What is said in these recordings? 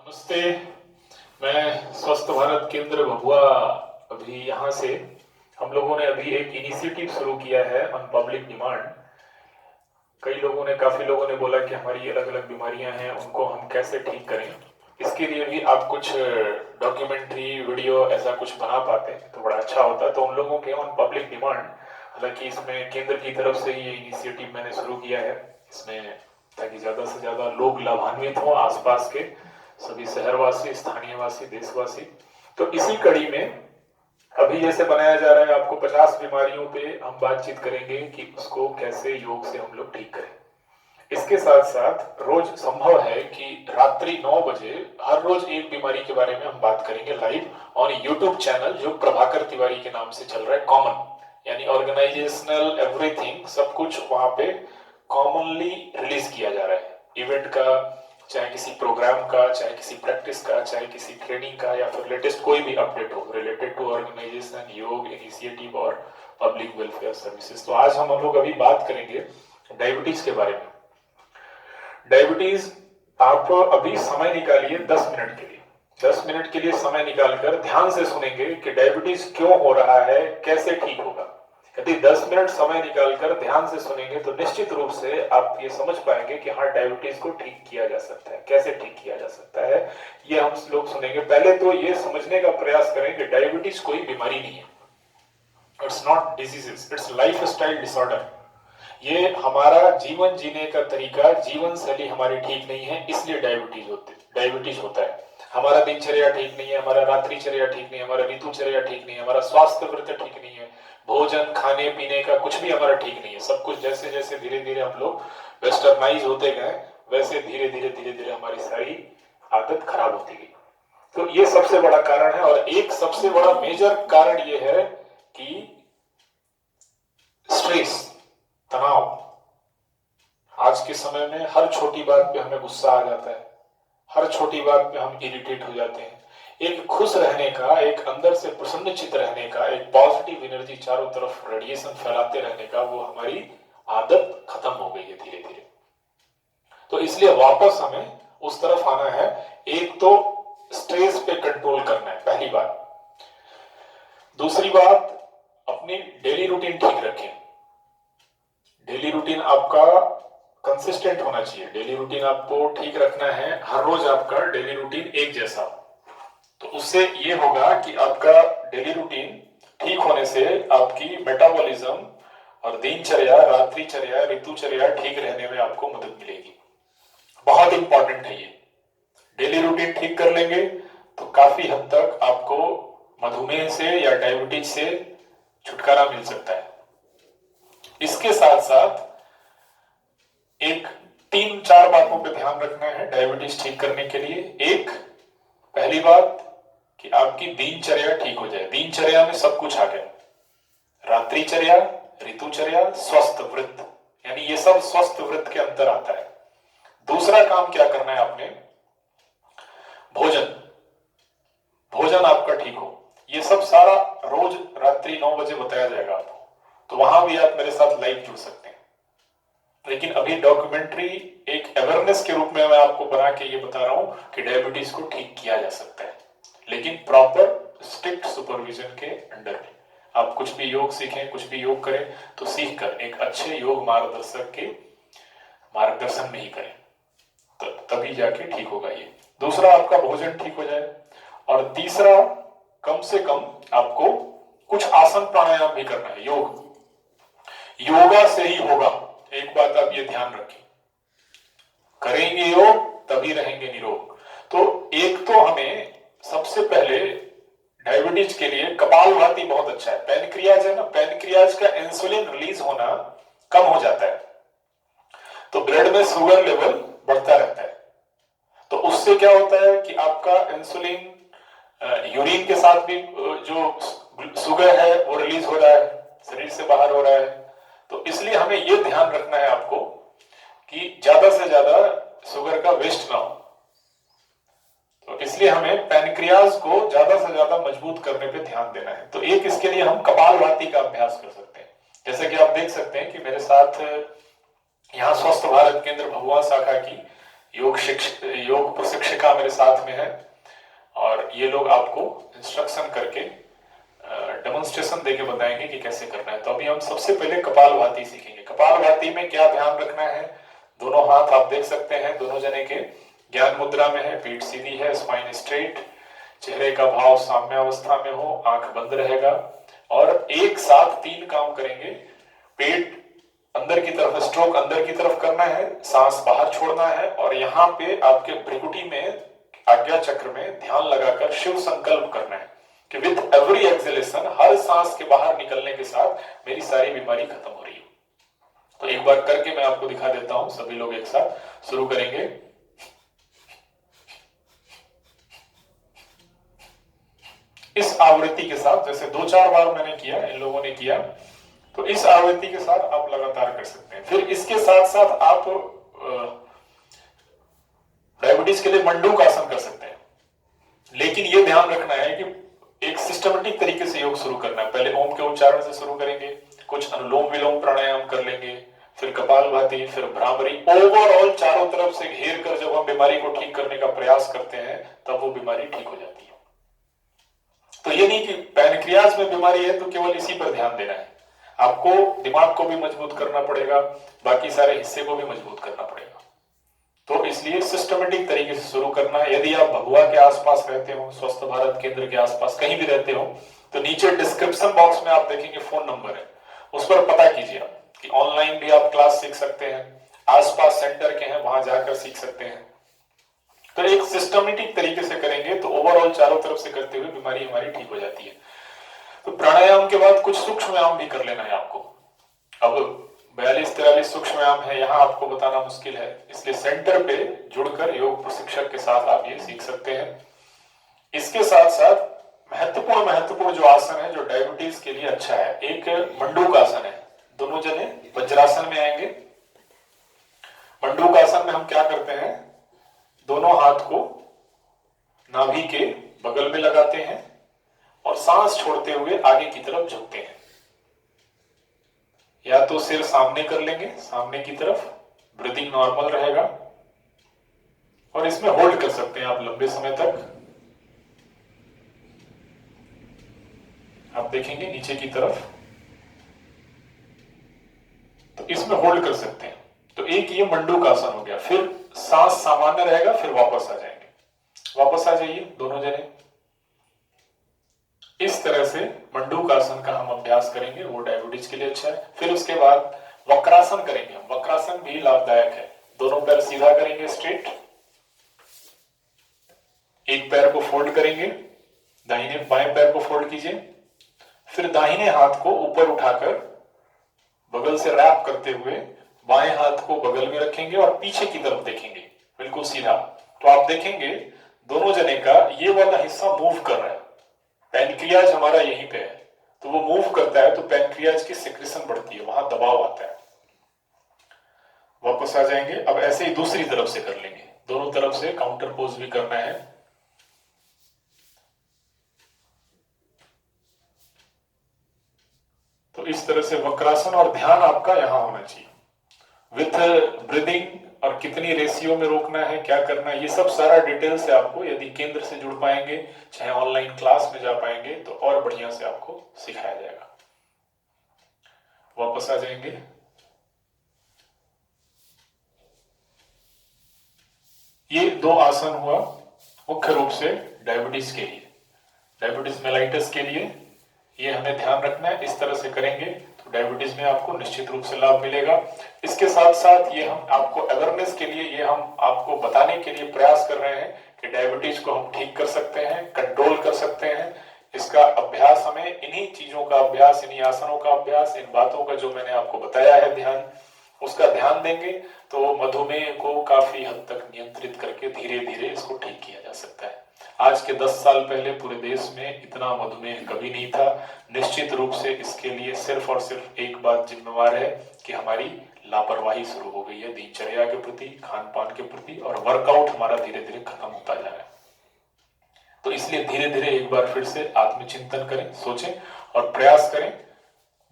नमस्ते। मैं स्वस्थ भारत केंद्र भभुआ अभी यहाँ से हम लोगों ने अभी एक इनिशिएटिव शुरू किया है ऑन पब्लिक डिमांड। काफी लोगों ने बोला कि हमारी अलग अलग बीमारियां हैं, उनको हम कैसे ठीक करें। इसके लिए भी आप कुछ डॉक्यूमेंट्री वीडियो ऐसा कुछ बना पाते तो बड़ा अच्छा होता। तो उन लोगों के ऑन पब्लिक डिमांड, हालांकि इसमें केंद्र की तरफ से ही ये इनिशिएटिव मैंने शुरू किया है, इसमें ताकि ज्यादा से ज्यादा लोग लाभान्वित हों, आसपास के सभी शहरवासी, स्थानीयवासी, देशवासी। तो इसी कड़ी में अभी जैसे बनाया जा रहा है, आपको 50 बीमारियों पे हम बातचीत करेंगे कि उसको कैसे योग से हम लोग ठीक करें। इसके साथ साथ रोज संभव है कि रात्रि 9 बजे हर रोज एक बीमारी के बारे में हम बात करेंगे लाइव ऑन यूट्यूब चैनल जो प्रभाकर तिवारी के नाम से चल रहा है। कॉमन यानी ऑर्गेनाइजेशनल एवरीथिंग, सब कुछ वहां पे कॉमनली रिलीज किया जा रहा है। इवेंट का, चाहे किसी प्रोग्राम का, चाहे किसी प्रैक्टिस का, चाहे किसी ट्रेनिंग का, या फिर लेटेस्ट कोई भी अपडेट हो रिलेटेड टू ऑर्गेनाइजेशन, योग इनिशिएटिव और पब्लिक वेलफेयर सर्विसेज। तो आज हम लोग अभी बात करेंगे डायबिटीज के बारे में। डायबिटीज, आप अभी समय निकालिए 10 मिनट के लिए, 10 मिनट के लिए समय निकालकर ध्यान से सुनेंगे कि डायबिटीज क्यों हो रहा है, कैसे ठीक होगा। यदि 10 मिनट समय निकालकर ध्यान से सुनेंगे तो निश्चित रूप से आप ये समझ पाएंगे कि हाँ, डायबिटीज को ठीक किया जा सकता है। कैसे ठीक किया जा सकता है ये हम लोग सुनेंगे। पहले तो ये समझने का प्रयास करें कि डायबिटीज कोई बीमारी नहीं है। It's not diseases, it's life style disorder. ये हमारा जीवन जीने का तरीका, जीवन शैली हमारी ठीक नहीं है, इसलिए डायबिटीज होता है। हमारा दिनचर्या ठीक नहीं है, हमारा रात्रिचर्या ठीक नहीं है, हमारा ऋतुचर्या ठीक नहीं है, हमारा स्वास्थ्य वृत्त ठीक नहीं है, भोजन खाने पीने का कुछ भी हमारा ठीक नहीं है। सब कुछ जैसे जैसे धीरे धीरे हम लोग वेस्टर्नाइज होते गए, वैसे धीरे धीरे धीरे धीरे हमारी सारी आदत खराब होती गई। तो ये सबसे बड़ा कारण है। और एक सबसे बड़ा मेजर कारण ये है कि स्ट्रेस, तनाव। आज के समय में हर छोटी बात पे हमें गुस्सा आ जाता है, हर छोटी बात पे हम इरिटेट हो जाते हैं। एक खुश रहने का, एक अंदर से प्रसन्नचित रहने का, एक पॉजिटिव एनर्जी चारों तरफ रेडिएशन फैलाते रहने का, वो हमारी आदत खत्म हो गई है धीरे धीरे। तो इसलिए वापस हमें उस तरफ आना है। एक तो स्ट्रेस पे कंट्रोल करना है, पहली बात। दूसरी बात, अपनी डेली रूटीन ठीक रखें। डेली रूटीन आपका कंसिस्टेंट होना चाहिए। डेली रूटीन आपको ठीक रखना है, हर रोज आपका डेली रूटीन एक जैसा। तो उससे ये होगा कि आपका डेली रूटीन ठीक होने से आपकी मेटाबॉलिज्म और दिनचर्या, रात्रिचर्या, ऋतुचर्या ठीक रहने में आपको मदद मिलेगी। बहुत इंपॉर्टेंट है ये। डेली रूटीन ठीक कर लेंगे तो काफी हद तक आपको मधुमेह से या डायबिटीज से छुटकारा मिल सकता है। इसके साथ साथ एक 3-4 बातों पे ध्यान रखना है डायबिटीज ठीक करने के लिए। एक, पहली बात कि आपकी दिनचर्या ठीक हो जाए। दिनचर्या में सब कुछ आ गया, रात्रिचर्या, ऋतुचर्या, स्वस्थ वृत्त, यानी ये सब स्वस्थ वृत्त के अंतर आता है। दूसरा काम क्या करना है आपने, भोजन। भोजन आपका ठीक हो, ये सब सारा रोज रात्रि 9 बजे बताया जाएगा आपको। तो वहां भी आप मेरे साथ लाइव जुड़ सकते हैं। लेकिन अभी डॉक्यूमेंट्री एक अवेयरनेस के रूप में मैं आपको बना के ये बता रहा हूं कि डायबिटीज को ठीक किया जा सकता है, लेकिन प्रॉपर स्ट्रिक्ट सुपरविजन के अंडर में। आप कुछ भी योग सीखें, कुछ भी योग करें तो सीख कर एक अच्छे योग मार्गदर्शक के मार्गदर्शन में ही करें, तभी जाके ठीक होगा ये। दूसरा, आपका भोजन ठीक हो जाए। और तीसरा, कम से कम आपको कुछ आसन प्राणायाम भी करना है। योगा से ही होगा, एक बात आप ये ध्यान रखें। करेंगे योग तभी रहेंगे निरोग। तो एक तो हमें सबसे पहले डायबिटीज के लिए कपालभाति बहुत अच्छा है। पैनक्रियाज है ना, पैनक्रियाज का इंसुलिन रिलीज होना कम हो जाता है, तो ब्लड में शुगर लेवल बढ़ता रहता है। तो उससे क्या होता है कि आपका इंसुलिन यूरिन के साथ भी जो शुगर है वो रिलीज हो रहा है, शरीर से बाहर हो रहा है। तो इसलिए हमें ये ध्यान रखना है आपको कि ज्यादा से ज्यादा शुगर का वेस्ट ना हो। तो इसलिए हमें पैनक्रियाज को ज्यादा से ज्यादा मजबूत करने पे ध्यान देना है। तो एक, इसके लिए हम कपालभाति का अभ्यास कर सकते हैं। जैसे कि आप देख सकते हैं कि मेरे साथ यहाँ स्वस्थ भारत केंद्र भभुआ शाखा की योग प्रशिक्षिका मेरे साथ में है और ये लोग आपको इंस्ट्रक्शन करके डेमोन्स्ट्रेशन देके बताएंगे कि कैसे करना है। तो अभी हम सबसे पहले कपालभाति सीखेंगे। कपालभाति में क्या ध्यान रखना है, दोनों हाथ आप देख सकते हैं दोनों जने के ज्ञान मुद्रा में है, पीठ सीधी है, स्पाइन स्ट्रेट, चेहरे का भाव साम्य अवस्था में हो, आंख बंद रहेगा और एक साथ 3 काम करेंगे। पेट अंदर की तरफ, स्ट्रोक अंदर की तरफ करना है, सांस बाहर छोड़ना है और यहाँ पे आपके भ्रिकुटी में, आज्ञा चक्र में ध्यान लगाकर शिव संकल्प करना है कि विद एवरी एक्सहेलेशन, हर सांस के बाहर निकलने के साथ मेरी सारी बीमारी खत्म हो रही है। तो एक बार करके मैं आपको दिखा देता हूं, सभी लोग एक साथ शुरू करेंगे। इस आवृत्ति के साथ, जैसे 2-4 बार मैंने किया, इन लोगों ने किया, तो इस आवृत्ति के साथ आप लगातार कर सकते हैं। फिर इसके साथ साथ आप डायबिटीज के लिए मंडूक आसन कर सकते हैं, लेकिन यह ध्यान रखना है कि एक सिस्टमेटिक तरीके से योग शुरू करना है। पहले ओम के उच्चारण से शुरू करेंगे, कुछ अनुलोम विलोम प्राणायाम कर लेंगे, फिर कपालभाति, फिर भ्रामरी। ओवरऑल चारों तरफ से घेर कर जब हम बीमारी को ठीक करने का प्रयास करते हैं तब वो बीमारी ठीक हो जाती है। तो ये नहीं कि पैनक्रियाज में बीमारी है तो केवल इसी पर ध्यान देना है, आपको दिमाग को भी मजबूत करना पड़ेगा, बाकी सारे हिस्से को भी मजबूत करना पड़ेगा। तो इसलिए सिस्टमेटिक तरीके से शुरू करना है। यदि आप भभुआ के आसपास रहते हो, स्वस्थ भारत केंद्र के आसपास कहीं भी रहते हो, तो नीचे डिस्क्रिप्शन बॉक्स में आप देखेंगे फोन नंबर है, उस पर पता कीजिए आप कि ऑनलाइन भी आप क्लास सीख सकते हैं, आसपास सेंटर के हैं वहां जाकर सीख सकते हैं। तो एक सिस्टमेटिक तरीके से करेंगे तो ओवरऑल चारों तरफ से करते हुए बीमारी हमारी ठीक हो जाती है। तो प्राणायाम के बाद कुछ सूक्ष्म व्यायाम भी कर लेना है आपको। अब 42-43 सूक्ष्म व्यायाम है, यहाँ आपको बताना मुश्किल है, इसलिए सेंटर पे जुड़कर योग प्रशिक्षक के साथ आप ये सीख सकते हैं। इसके साथ साथ महत्वपूर्ण जो आसन है जो डायबिटीज के लिए अच्छा है, एक मंडूक आसन है। दोनों जने वज्रासन में आएंगे। मंडूक आसन में हम क्या करते हैं, दोनों हाथ को नाभि के बगल में लगाते हैं और सांस छोड़ते हुए आगे की तरफ झुकते हैं। या तो सिर सामने कर लेंगे, सामने की तरफ, ब्रीदिंग नॉर्मल रहेगा और इसमें होल्ड कर सकते हैं आप लंबे समय तक। आप देखेंगे नीचे की तरफ, तो इसमें होल्ड कर सकते हैं। तो एक ये मंडूक आसन हो गया। फिर सांस सामान्य रहेगा, फिर वापस आ जाएंगे, वापस आ जाइए दोनों जने। इस तरह से मंडूक आसन का हम अभ्यास करेंगे, वो डायबिटीज के लिए अच्छा है। फिर उसके बाद वक्रासन करेंगे हम। वक्रासन भी लाभदायक है। दोनों पैर सीधा करेंगे स्ट्रेट, एक पैर को फोल्ड करेंगे, दाहिने बाएं पैर को फोल्ड कीजिए, फिर दाहिने हाथ को ऊपर उठाकर बगल से रैप करते हुए बाएं हाथ को बगल में रखेंगे और पीछे की तरफ देखेंगे, बिल्कुल सीधा। तो आप देखेंगे दोनों जने का ये वाला हिस्सा मूव कर रहा है, पैनक्रियाज हमारा यहीं पे है, तो वो मूव करता है तो पैनक्रियाज की सिक्रेशन बढ़ती है, वहां दबाव आता है। वापस आ जाएंगे। अब ऐसे ही दूसरी तरफ से कर लेंगे, दोनों तरफ से काउंटर पोज भी करना है। तो इस तरह से वक्रासन, और ध्यान आपका यहां होना चाहिए विथ ब्रीदिंग, और कितनी रेशियो में रोकना है, क्या करना है, ये सब सारा डिटेल से आपको यदि केंद्र से जुड़ पाएंगे, चाहे ऑनलाइन क्लास में जा पाएंगे, तो और बढ़िया से आपको सिखाया जाएगा। वापस आ जाएंगे। ये 2 आसन हुआ मुख्य रूप से डायबिटीज के लिए, डायबिटीज मेलाइटिस के लिए ये हमें ध्यान रखना है। इस तरह से करेंगे तो डायबिटीज में आपको निश्चित रूप से लाभ मिलेगा। इसके साथ साथ ये हम आपको अवेयरनेस के लिए, ये हम आपको बताने के लिए प्रयास कर रहे हैं कि डायबिटीज को हम ठीक कर सकते हैं, कंट्रोल कर सकते हैं। इसका अभ्यास हमें, इन्हीं चीजों का अभ्यास, इन्हीं आसनों का अभ्यास, इन बातों का जो मैंने आपको बताया है ध्यान, उसका ध्यान देंगे तो मधुमेह को काफी हद तक नियंत्रित करके धीरे धीरे इसको ठीक किया जा सकता है। आज के 10 साल पहले पूरे देश में इतना मधुमेह कभी नहीं था। निश्चित रूप से इसके लिए सिर्फ और सिर्फ एक बात जिम्मेवार है कि हमारी लापरवाही शुरू हो गई है दिनचर्या के प्रति, खान पान के प्रति, और वर्कआउट हमारा धीरे धीरे खत्म होता जा रहा है। तो इसलिए धीरे धीरे एक बार फिर से आत्मचिंतन करें, सोचें और प्रयास करें।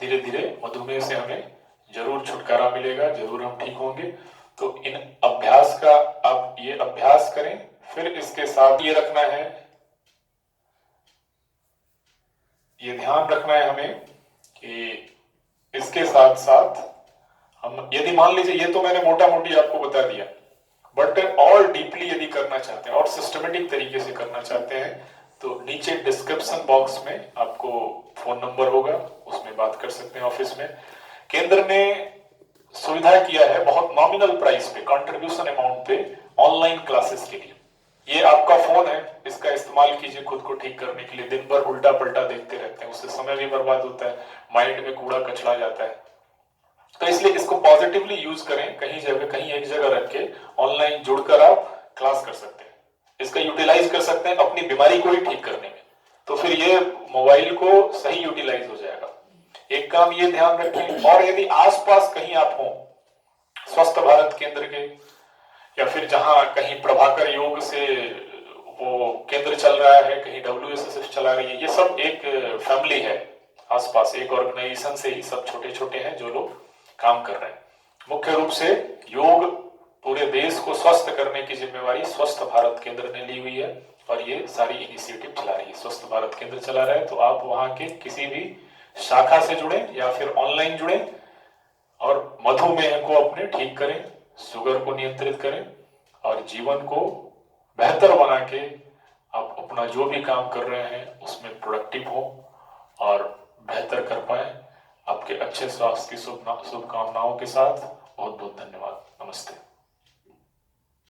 धीरे धीरे मधुमेह से हमें जरूर छुटकारा मिलेगा, जरूर हम ठीक होंगे। तो इन अभ्यास का आप ये अभ्यास करें। फिर इसके साथ ये रखना है, ये ध्यान रखना है हमें कि इसके साथ साथ हम, यदि मान लीजिए ये तो मैंने मोटा मोटी आपको बता दिया, बट और डीपली यदि करना चाहते हैं और सिस्टमेटिक तरीके से करना चाहते हैं तो नीचे डिस्क्रिप्शन बॉक्स में आपको फोन नंबर होगा, उसमें बात कर सकते हैं ऑफिस में। केंद्र ने सुविधा किया है बहुत नॉमिनल प्राइस पे, कंट्रीब्यूशन अमाउंट पे ऑनलाइन क्लासेस के लिए। ये आपका फोन है, इसका इस्तेमाल कीजिए खुद को ठीक करने के लिए। दिन भर उल्टा पलटा देखते रहते हैं, उससे समय भी बर्बाद होता है, माइंड में कूड़ा कचरा जाता है। तो इसलिए इसको पॉजिटिवली यूज करें। कहीं एक जगह रख के ऑनलाइन जुड़कर आप क्लास कर सकते हैं, इसका यूटिलाइज कर सकते हैं अपनी बीमारी को ही ठीक करने में। तो फिर ये मोबाइल को सही यूटिलाइज हो जाएगा। एक काम ये ध्यान रखें, और यदि आसपास कहीं आप हो स्वस्थ भारत केंद्र के, या फिर जहां कहीं प्रभाकर योग से वो केंद्र चल रहा है, कहीं WSSF चला रही है, ये सब एक फैमिली है, आसपास एक ऑर्गेनाइजेशन से ही सब छोटे छोटे हैं जो लोग काम कर रहे हैं। मुख्य रूप से योग पूरे देश को स्वस्थ करने की जिम्मेवारी स्वस्थ भारत केंद्र ने ली हुई है, और ये सारी इनिशिएटिव चला रही है, स्वस्थ भारत केंद्र चला रहा है। तो आप वहां के किसी भी शाखा से जुड़े या फिर ऑनलाइन जुड़े और मधुमेह को अपने ठीक करें, शुगर को नियंत्रित करें, और जीवन को बेहतर बना के आप अपना जो भी काम कर रहे हैं उसमें प्रोडक्टिव हो और बेहतर कर पाए। आपके अच्छे स्वास्थ्य की शुभकामनाओं के साथ बहुत बहुत धन्यवाद। नमस्ते।